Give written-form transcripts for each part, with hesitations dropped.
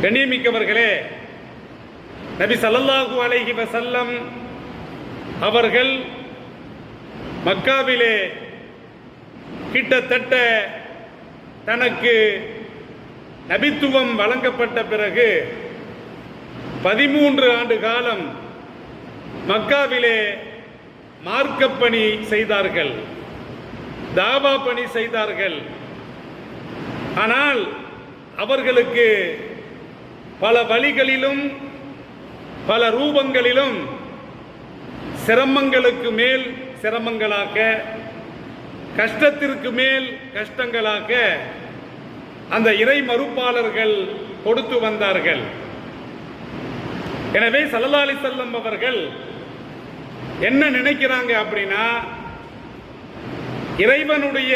கண்ணியமிக்கவர்களே, நபி ஸல்லல்லாஹு அலைஹி வஸல்லம் அவர்கள் மக்காவிலே கிட்டத்தட்ட தனக்கு நபித்துவம் வழங்கப்பட்ட பிறகு 13 ஆண்டு காலம் மக்காவிலே மார்க்கப்பணி செய்தார்கள், தாவா பணி செய்தார்கள். ஆனால் அவர்களுக்கு பல வழிகளிலும் பல ரூபங்களிலும் சிரமங்களுக்கு மேல் சிரமங்களாக, கஷ்டத்திற்கு மேல் கஷ்டங்களாக அந்த இறை மறுப்பாளர்கள் கொடுத்து வந்தார்கள். எனவே ஸல்லல்லாஹு அலைஹி வஸல்லம் அவர்கள் என்ன நினைக்கிறாங்க அப்படின்னா, இறைவனுடைய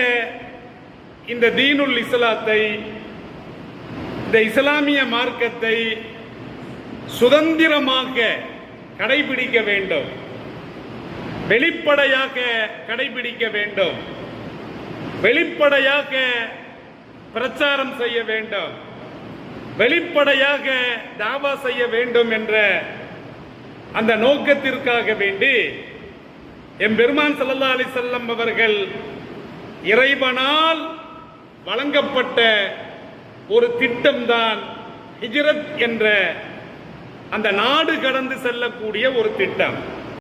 இந்த தீனுல் இஸ்லாத்தை, இந்த இஸ்லாமிய மார்க்கத்தை சுதந்திரமாக கடைபிடிக்க வேண்டும், வெளிப்படையாக கடைபிடிக்க வேண்டும், வெளிப்படையாக பிரச்சாரம் செய்ய வேண்டும், வெளிப்படையாக தாவா செய்ய வேண்டும் என்ற அந்த நோக்கத்திற்காக வேண்டி எம்பெருமான் ஸல்லல்லாஹு அலைஹி வஸல்லம் அவர்கள் இறைவனால் வழங்கப்பட்ட ஒரு திட்டம்தான் ஹிஜ்ரத் என்ற அந்த நாடு கடந்து செல்லக்கூடிய ஒரு திட்டம்.